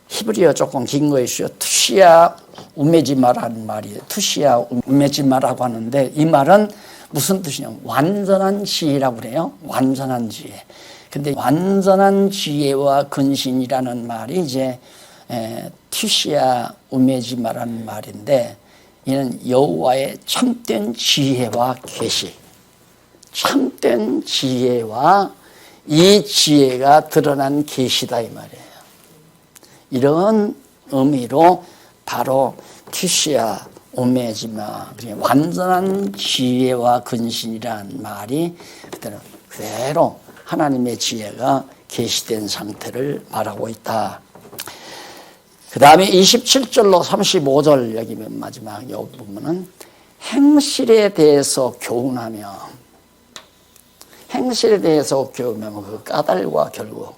히브리어 조금 긴 거 있어요. 투시아 우메지마라는 말이에요. 투시아 우메지마라고 하는데 이 말은 무슨 뜻이냐면 완전한 지혜라고 그래요. 완전한 지혜. 근데 완전한 지혜와 근신이라는 말이 이제 투시아 우메지마라는 말인데, 이는 여호와의 참된 지혜와 계시, 참된 지혜와 이 지혜가 드러난 계시다 이 말이에요. 이런 의미로 바로 키시아 오메지마, 완전한 지혜와 근신이라는 말이 그대로 하나님의 지혜가 계시된 상태를 말하고 있다. 그 다음에 27절로 35절 여기 맨 마지막 여기 보면은 행실에 대해서 교훈하며, 행실에 대해서 교훈하며 그 까닭과 결국,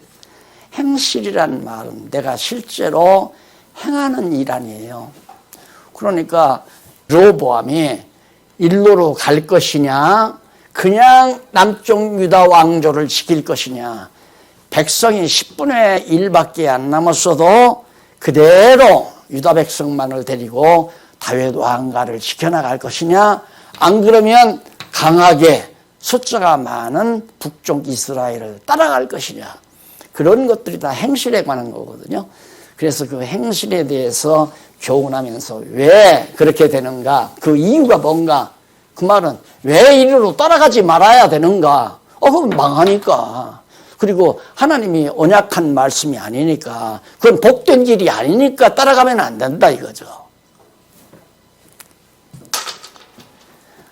행실이란 말은 내가 실제로 행하는 일 아니에요. 그러니까 르호보암이 일로로 갈 것이냐, 그냥 남쪽 유다 왕조를 지킬 것이냐, 백성이 10분의 1밖에 안 남았어도 그대로 유다 백성만을 데리고 다윗 왕가를 지켜나갈 것이냐, 안 그러면 강하게 숫자가 많은 북쪽 이스라엘을 따라갈 것이냐, 그런 것들이 다 행실에 관한 거거든요. 그래서 그 행실에 대해서 교훈하면서 왜 그렇게 되는가, 그 이유가 뭔가, 그 말은 왜 이리로 따라가지 말아야 되는가, 그건 망하니까, 그리고 하나님이 언약한 말씀이 아니니까, 그건 복된 길이 아니니까 따라가면 안 된다 이거죠.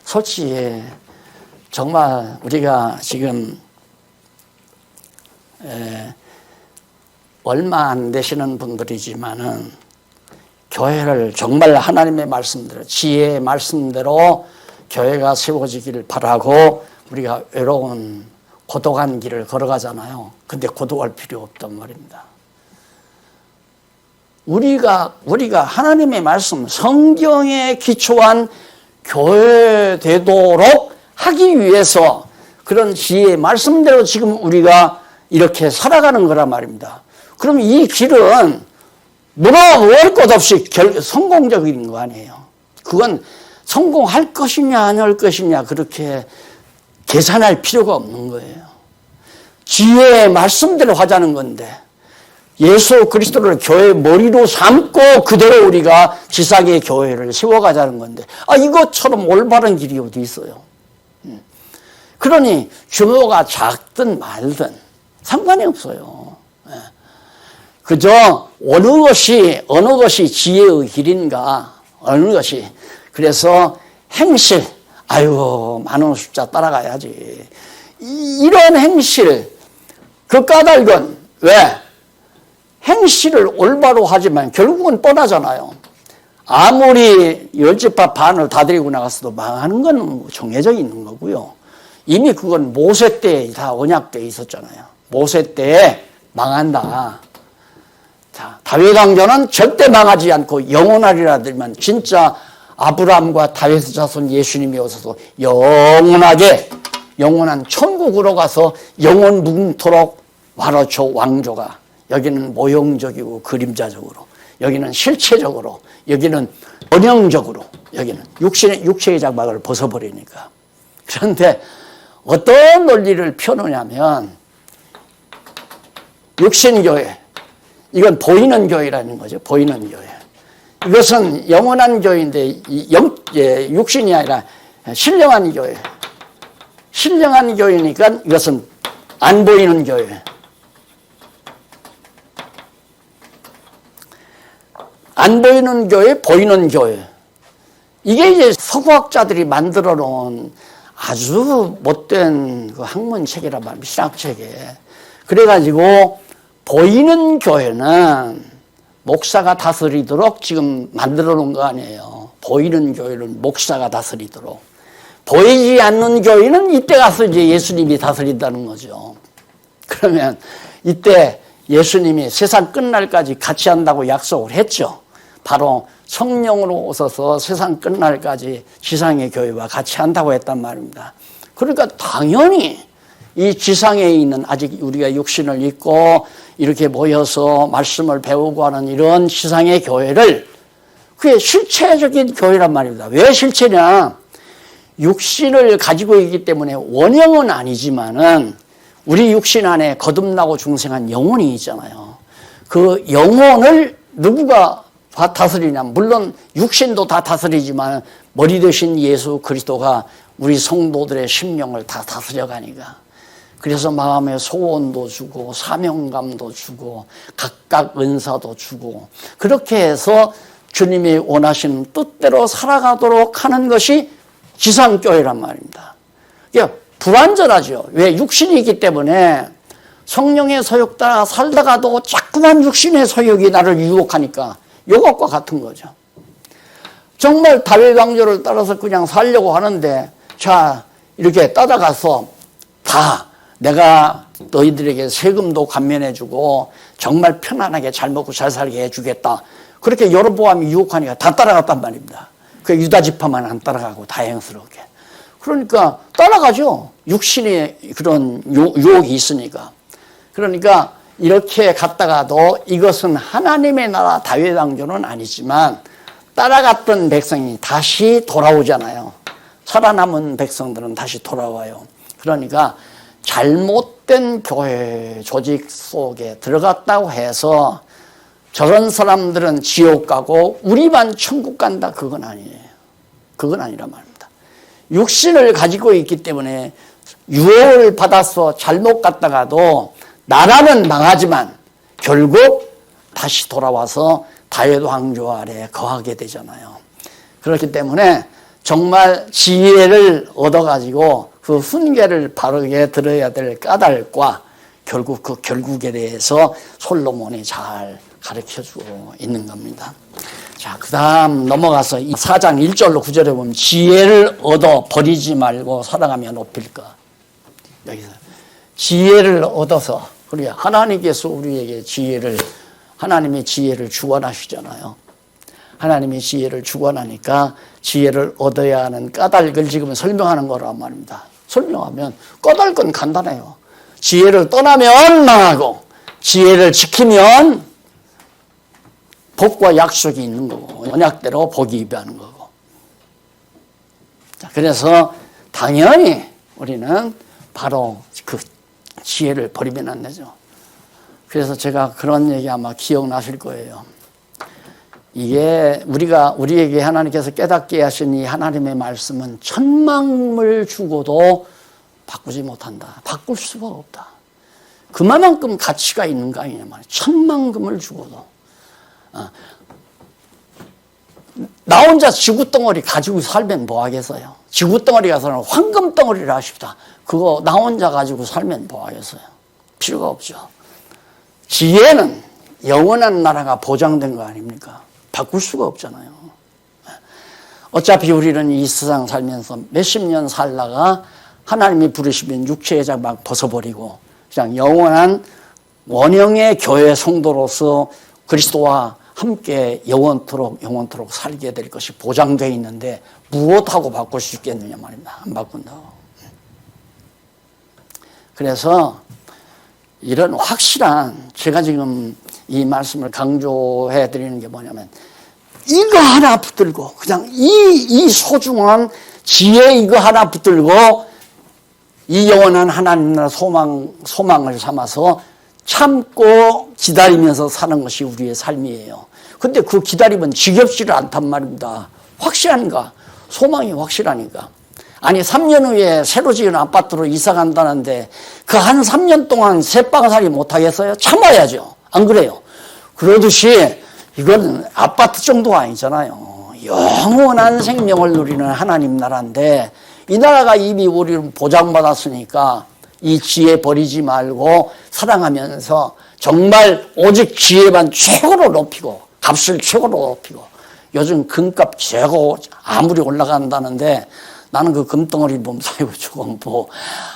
솔직히 정말 우리가 지금 얼마 안 되시는 분들이지만은 교회를 정말 하나님의 말씀대로, 지혜의 말씀대로 교회가 세워지기를 바라고 우리가 외로운 고독한 길을 걸어가잖아요. 근데 고독할 필요 없단 말입니다. 우리가 하나님의 말씀, 성경에 기초한 교회 되도록 하기 위해서 그런 지혜의 말씀대로 지금 우리가 이렇게 살아가는 거란 말입니다. 그럼 이 길은 물어볼 것 없이 성공적인 거 아니에요. 그건 성공할 것이냐 안 할 것이냐 그렇게 계산할 필요가 없는 거예요. 지혜의 말씀대로 하자는 건데, 예수 그리스도를 교회의 머리로 삼고 그대로 우리가 지상의 교회를 세워가자는 건데, 이것처럼 올바른 길이 어디 있어요. 그러니 규모가 작든 말든 상관이 없어요. 그저 어느 것이 지혜의 길인가, 어느 것이. 그래서 행실, 많은 숫자 따라가야지, 이런 행실, 그 까닭은 왜? 행실을 올바로 하지만 결국은 뻔하잖아요. 아무리 열지파 반을 다 데리고 나갔어도 망하는 건 정해져 있는 거고요. 이미 그건 모세 때 다 언약돼 있었잖아요. 모세 때에 망한다. 자, 다윗 왕조는 절대 망하지 않고 영원하리라 들면 진짜 아브라함과 다윗의 자손 예수님이 오셔서 영원한 천국으로 가서 영원 무궁토록 와르초 왕조가, 여기는 모형적이고 그림자적으로, 여기는 실체적으로, 여기는 원형적으로, 여기는 육체의 장막을 벗어버리니까. 그런데 어떤 논리를 펴느냐면 육신교회, 이건 보이는 교회라는 거죠. 보이는 교회. 이것은 영원한 교회인데 육신이 아니라 신령한 교회. 신령한 교회니까 이것은 안 보이는 교회. 안 보이는 교회, 보이는 교회. 이게 이제 서구학자들이 만들어 놓은 아주 못된 그 학문책이란 말이에요. 신학책에. 그래가지고 보이는 교회는 목사가 다스리도록 지금 만들어 놓은 거 아니에요. 보이는 교회는 목사가 다스리도록. 보이지 않는 교회는 이때 가서 이제 예수님이 다스린다는 거죠. 그러면 이때 예수님이 세상 끝날까지 같이 한다고 약속을 했죠. 바로 성령으로 오셔서 세상 끝날까지 지상의 교회와 같이 한다고 했단 말입니다. 그러니까 당연히 이 지상에 있는, 아직 우리가 육신을 입고 이렇게 모여서 말씀을 배우고 하는 이런 지상의 교회를, 그게 실체적인 교회란 말입니다. 왜 실체냐? 육신을 가지고 있기 때문에 원형은 아니지만은 우리 육신 안에 거듭나고 중생한 영혼이 있잖아요. 그 영혼을 누구가 다스리냐? 물론 육신도 다 다스리지만 머리 되신 예수 그리스도가 우리 성도들의 심령을 다 다스려가니까, 그래서 마음의 소원도 주고 사명감도 주고 각각 은사도 주고, 그렇게 해서 주님이 원하시는 뜻대로 살아가도록 하는 것이 지상교회란 말입니다. 이게 불완전하죠. 왜? 육신이 있기 때문에 성령의 서욕 따라 살다가도 자꾸만 육신의 서욕이 나를 유혹하니까 요것과 같은 거죠. 정말 다윗 왕조를 따라서 그냥 살려고 하는데, 자, 이렇게 따라가서 다 내가 너희들에게 세금도 감면해주고 정말 편안하게 잘 먹고 잘 살게 해주겠다, 그렇게 여로보암이 유혹하니까 다 따라갔단 말입니다. 그 유다 지파만 안 따라가고 다행스럽게. 그러니까 따라가죠. 육신의 그런 유혹이 있으니까. 그러니까 이렇게 갔다가도 이것은 하나님의 나라 다윗 왕조는 아니지만 따라갔던 백성이 다시 돌아오잖아요. 살아남은 백성들은 다시 돌아와요. 그러니까 잘못된 교회 조직 속에 들어갔다고 해서 저런 사람들은 지옥 가고 우리만 천국 간다, 그건 아니에요. 그건 아니란 말입니다. 육신을 가지고 있기 때문에 유혹을 받아서 잘못 갔다가도 나라는 망하지만 결국 다시 돌아와서 다윗 왕조 아래 거하게 되잖아요. 그렇기 때문에 정말 지혜를 얻어가지고 그 훈계를 바르게 들어야 될 까닭과 결국 그 결국에 대해서 솔로몬이 잘 가르쳐주고 있는 겁니다. 자, 그 다음 넘어가서 4장 1절로 9절에 보면 지혜를 얻어 버리지 말고 살아가며 높일까. 여기서 지혜를 얻어서, 그래, 하나님께서 우리에게 하나님의 지혜를 주관하시잖아요. 하나님의 지혜를 주관하니까 지혜를 얻어야 하는 까닭을 지금 설명하는 거란 말입니다. 설명하면 까닭은 간단해요. 지혜를 떠나면 망하고 지혜를 지키면 복과 약속이 있는 거고 언약대로 복이 임하는 거고. 자, 그래서 당연히 우리는 바로 그 지혜를 버리면 안 되죠. 그래서 제가 그런 얘기 아마 기억나실 거예요. 이게 우리에게 하나님께서 깨닫게 하신 이 하나님의 말씀은 천만금을 주고도 바꾸지 못한다. 바꿀 수가 없다. 그만큼 가치가 있는 거 아니냐 말이에요. 천만금을 주고도. 나 혼자 지구덩어리 가지고 살면 뭐 하겠어요? 지구덩어리 가서는 황금덩어리를 하십니다. 그거 나 혼자 가지고 살면 뭐 하겠어요? 필요가 없죠. 지혜는 영원한 나라가 보장된 거 아닙니까? 바꿀 수가 없잖아요. 어차피 우리는 이 세상 살면서 몇십 년 살다가 하나님이 부르시면 육체의 막 벗어버리고 그냥 영원한 원형의 교회 성도로서 그리스도와 함께 영원토록 살게 될 것이 보장되어 있는데 무엇하고 바꿀 수 있겠느냐 말입니다. 안 바꾼다고. 그래서 이런 확실한, 제가 지금 이 말씀을 강조해 드리는 게 뭐냐면 이거 하나 붙들고 그냥 이 소중한 지혜 이거 하나 붙들고 이 영원한 하나님 나라 소망을 삼아서 참고 기다리면서 사는 것이 우리의 삶이에요. 근데 그 기다림은 지겹지를 않단 말입니다. 확실한가? 소망이 확실하니까. 아니 3년 후에 새로 지은 아파트로 이사 간다는데 그 한 3년 동안 새빵살이 못하겠어요? 참아야죠. 안 그래요? 그러듯이 이건 아파트 정도가 아니잖아요. 영원한 생명을 누리는 하나님 나라인데 이 나라가 이미 우리를 보장받았으니까 이 지혜 버리지 말고 사랑하면서 정말 오직 지혜만 최고로 높이고 값을 최고로 높이고, 요즘 금값 최고 아무리 올라간다는데 나는 그 금덩어리 몸살이고 저건 뭐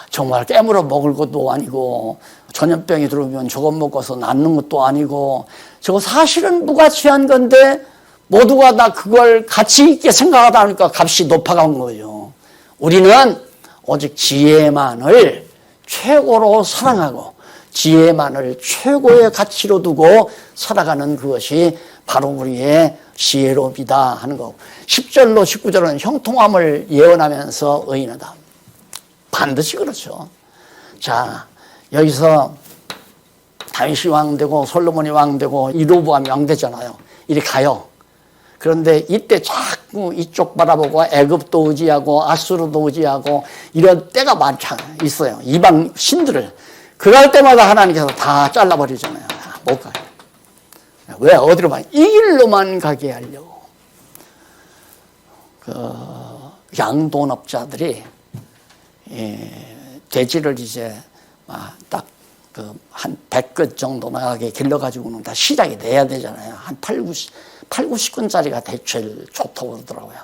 정말 깨물어 먹을 것도 아니고 전염병이 들어오면 저것 먹어서 낫는 것도 아니고 저거 사실은 무가치한 건데 모두가 다 그걸 가치 있게 생각하다 보니까 값이 높아간 거예요. 우리는 오직 지혜만을 최고로 사랑하고 지혜만을 최고의 가치로 두고 살아가는 그것이 바로 우리의 지혜로움이다 하는 거. 10절로 19절은 형통함을 예언하면서 의인하다. 반드시 그렇죠. 자, 여기서 다윗이 왕되고 솔로몬이 왕되고 여로보암이 왕되잖아요. 이리 가요. 그런데 이때 자꾸 이쪽 바라보고 애굽도 의지하고 아수르도 의지하고 이런 때가 있어요. 이방 신들을. 그럴 때마다 하나님께서 다 잘라버리잖아요. 못 가게. 왜? 어디로만? 이 길로만 가게 하려고. 양돈업자들이 돼지를 이제 딱 한 100근 정도 나가게 길러가지고는 다 시장에 내야 되잖아요. 한 8, 90근짜리가 대체일 좋다고 그러더라고요.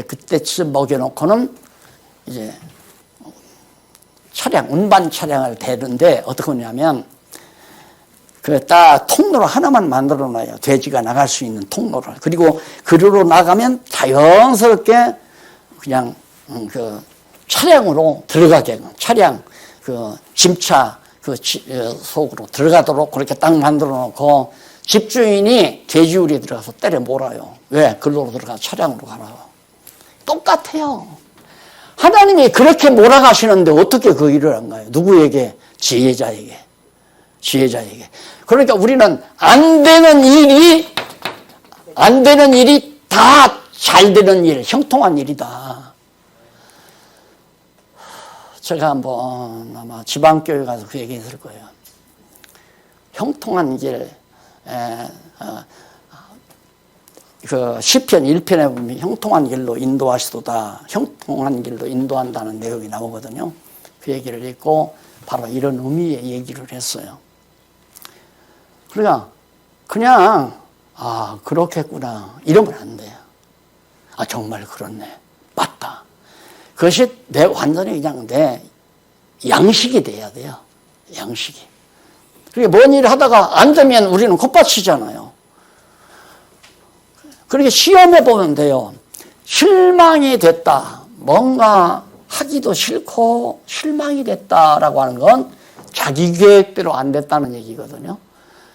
그때쯤 먹여놓고는 이제 운반 차량을 대는데 어떻게 하냐면 딱 통로를 하나만 만들어 놔요. 돼지가 나갈 수 있는 통로를. 그리고 그리로 나가면 자연스럽게 그냥 차량으로 들어가게, 차량 짐차 속으로 들어가도록 그렇게 딱 만들어 놓고 집주인이 돼지우리에 들어가서 때려 몰아요. 왜? 글로 들어가 차량으로 가라고. 똑같아요. 하나님이 그렇게 몰아가시는데 어떻게 그 일을 한가요? 누구에게? 지혜자에게. 그러니까 우리는 안 되는 일이 다 잘 되는 일, 형통한 일이다. 제가 한번 아마 지방교회 가서 그 얘기 했을 거예요. 형통한 길, 시편 1편에 보면 형통한 길로 인도하시도다. 형통한 길로 인도한다는 내용이 나오거든요. 그 얘기를 읽고 바로 이런 의미의 얘기를 했어요. 그러니까 그냥 그렇겠구나 이러면 안 돼요. 정말 그렇네. 맞다. 그것이 완전히 그냥 내 양식이 돼야 돼요. 양식이. 그게 뭔 일을 하다가 안 되면 우리는 콧받치잖아요. 그렇게 시험해 보면 돼요. 실망이 됐다. 뭔가 하기도 싫고 실망이 됐다라고 하는 건 자기 계획대로 안 됐다는 얘기거든요.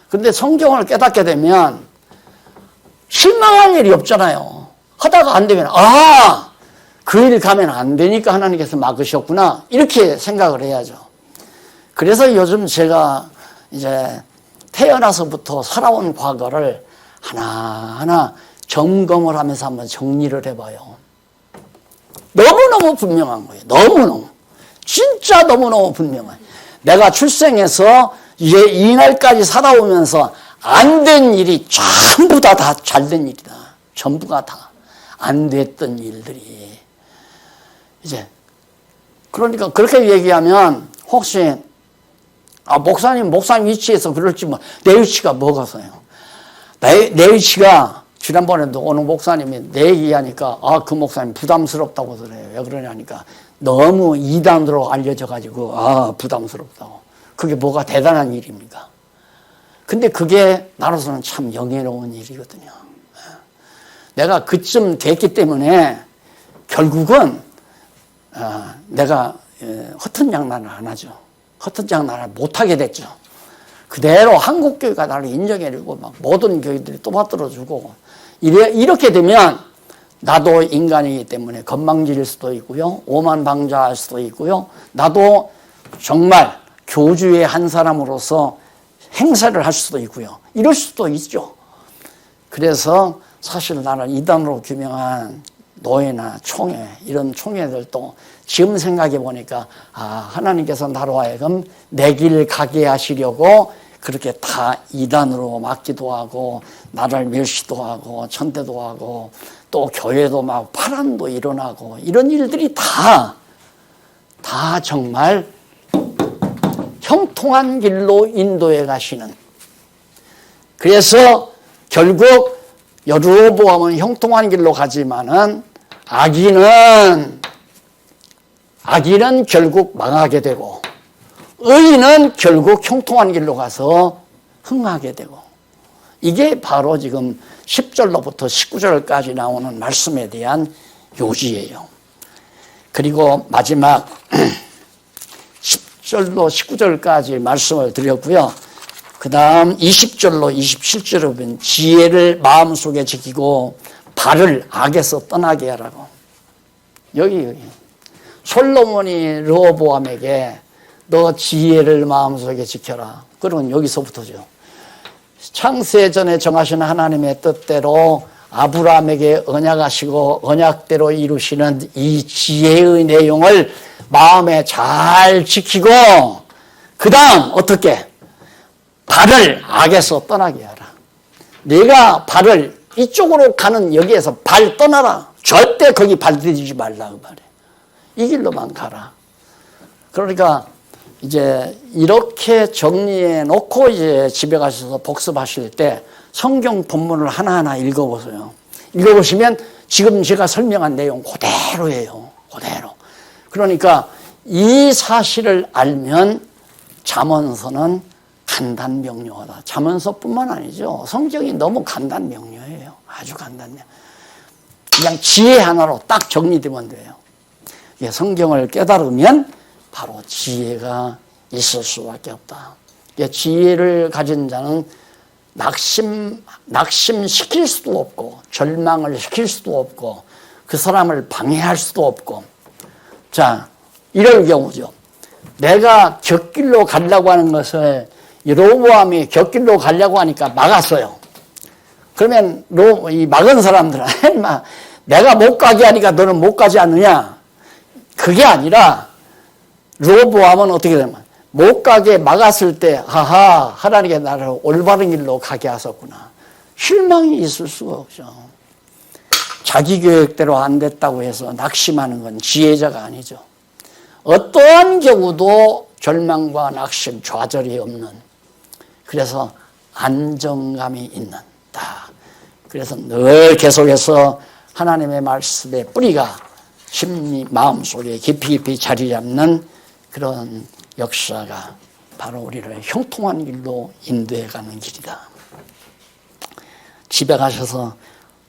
그런데 성경을 깨닫게 되면 실망할 일이 없잖아요. 하다가 안 되면 그 일 가면 안 되니까 하나님께서 막으셨구나 이렇게 생각을 해야죠. 그래서 요즘 제가 이제 태어나서부터 살아온 과거를 하나하나 점검을 하면서 한번 정리를 해봐요. 너무너무 분명한 거예요. 너무너무. 진짜 너무너무 분명해. 내가 출생해서 이제 이날까지 살아오면서 안 된 일이 전부 다 잘 된 일이다. 전부가 다 안 됐던 일들이. 이제 그러니까 그렇게 얘기하면 혹시 목사님 위치에서 그럴지 내 위치가 뭐가서요? 내 위치가 지난번에도 어느 목사님이 내 얘기하니까 그 목사님 부담스럽다고 그래요. 왜 그러냐니까 너무 이단으로 알려져 가지고 부담스럽다고. 그게 뭐가 대단한 일입니까? 근데 그게 나로서는 참 영예로운 일이거든요. 내가 그쯤 됐기 때문에 결국은 내가 허튼 장난을 안 하죠. 허튼 장난을 못하게 됐죠. 그대로 한국교회가 나를 인정해주고 막 모든 교회들이 또 받들어주고 이렇게 되면 나도 인간이기 때문에 건방질 수도 있고요. 오만방자할 수도 있고요. 나도 정말 교주의 한 사람으로서 행사를 할 수도 있고요. 이럴 수도 있죠. 그래서 사실 나는 이단으로 규명한 노예나 총회 이런 총회들도 지금 생각해 보니까 하나님께서 나로 하여금 내 길 가게 하시려고 그렇게 다 이단으로 막기도 하고 나를 멸시도 하고 천대도 하고 또 교회도 막 파란도 일어나고 이런 일들이 다 정말 형통한 길로 인도해 가시는. 그래서 결국 여로보암은 형통한 길로 가지만은 악인은 결국 망하게 되고 의인은 결국 형통한 길로 가서 흥하게 되고 이게 바로 지금 10절로부터 19절까지 나오는 말씀에 대한 요지예요. 그리고 마지막 10절로 19절까지 말씀을 드렸고요. 그 다음 20절로 27절에 보면 지혜를 마음속에 지키고 발을 악에서 떠나게 하라고. 여기. 솔로몬이 르호보암에게 너 지혜를 마음속에 지켜라. 그건 여기서부터죠. 창세 전에 정하신 하나님의 뜻대로 아브라함에게 언약하시고 언약대로 이루시는 이 지혜의 내용을 마음에 잘 지키고 그 다음 어떻게? 발을 악에서 떠나게 하라. 네가 발을 이쪽으로 가는 여기에서 발 떠나라. 절대 거기 발 들이지 말라 그 말이에요. 이 길로만 가라. 그러니까 이제 이렇게 정리해 놓고 이제 집에 가셔서 복습하실 때 성경 본문을 하나하나 읽어보세요. 읽어보시면 지금 제가 설명한 내용 그대로예요. 그대로. 그러니까 이 사실을 알면 잠언서는 간단명료하다. 잠언서뿐만 아니죠. 성경이 너무 간단명료해요. 아주 간단해요. 그냥 지혜 하나로 딱 정리되면 돼요. 성경을 깨달으면 바로 지혜가 있을 수밖에 없다. 지혜를 가진 자는 낙심시킬 수도 없고 절망을 시킬 수도 없고 그 사람을 방해할 수도 없고. 자, 이럴 경우죠. 내가 곁길로 가려고 하는 것을 여로보암이 곁길로 가려고 하니까 막았어요. 그러면 이 막은 사람들은 내가 못 가게 하니까 너는 못 가지 않느냐? 그게 아니라 여로보암은 어떻게 되면 못 가게 막았을 때 하하 하나님께 나를 올바른 길로 가게 하셨구나. 실망이 있을 수가 없죠. 자기 계획대로 안 됐다고 해서 낙심하는 건 지혜자가 아니죠. 어떠한 경우도 절망과 낙심, 좌절이 없는, 그래서 안정감이 있는, 그래서 늘 계속해서 하나님의 말씀의 뿌리가 심리, 마음속에 깊이 자리 잡는 그런 역사가 바로 우리를 형통한 길로 인도해가는 길이다. 집에 가셔서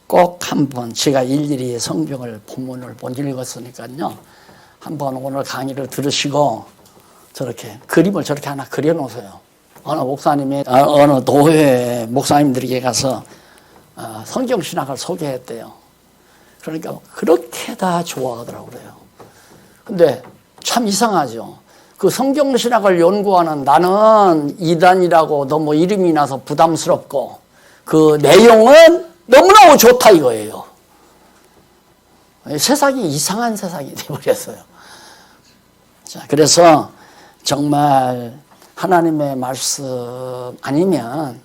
꼭 한번, 제가 일일이 성경을 본문을 못 읽었으니까요, 한번 오늘 강의를 들으시고 저렇게 그림을 저렇게 하나 그려놓으세요. 어느 목사님이 어느 도회 목사님들에게 가서 성경신학을 소개했대요. 그러니까 그렇게 다 좋아하더라고요. 근데 참 이상하죠. 그 성경신학을 연구하는 나는 이단이라고 너무 이름이 나서 부담스럽고 그 내용은 너무너무 좋다 이거예요. 세상이 이상한 세상이 되어버렸어요. 자, 그래서 정말 하나님의 말씀 아니면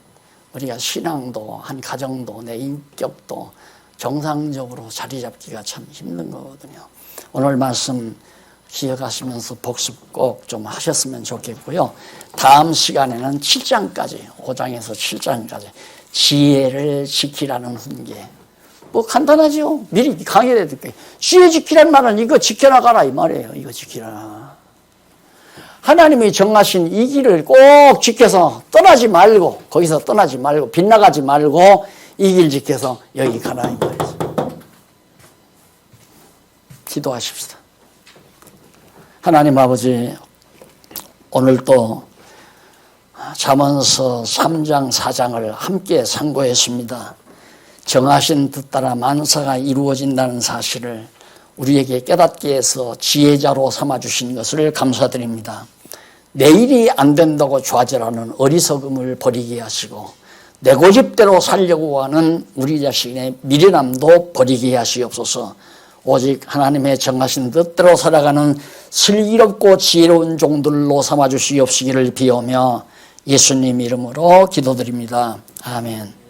우리가 신앙도 한 가정도 내 인격도 정상적으로 자리 잡기가 참 힘든 거거든요. 오늘 말씀 기억하시면서 복습 꼭 좀 하셨으면 좋겠고요. 다음 시간에는 7장까지, 5장에서 7장까지 지혜를 지키라는 훈계. 뭐 간단하죠. 미리 강의를 해드릴게요. 지혜 지키란 말은 이거 지켜나가라 이 말이에요. 이거 지키라. 하나님이 정하신 이 길을 꼭 지켜서 떠나지 말고, 거기서 떠나지 말고, 빗나가지 말고 이 길 지켜서 여기 가라 이 말이죠. 기도하십시다. 하나님 아버지, 오늘 또 잠언서 3장 4장을 함께 상고했습니다. 정하신 뜻 따라 만사가 이루어진다는 사실을 우리에게 깨닫게 해서 지혜자로 삼아주신 것을 감사드립니다. 내일이 안 된다고 좌절하는 어리석음을 버리게 하시고 내 고집대로 살려고 하는 우리 자신의 미련함도 버리게 하시옵소서. 오직 하나님의 정하신 뜻대로 살아가는 슬기롭고 지혜로운 종들로 삼아주시옵시기를 비오며 예수님 이름으로 기도드립니다. 아멘.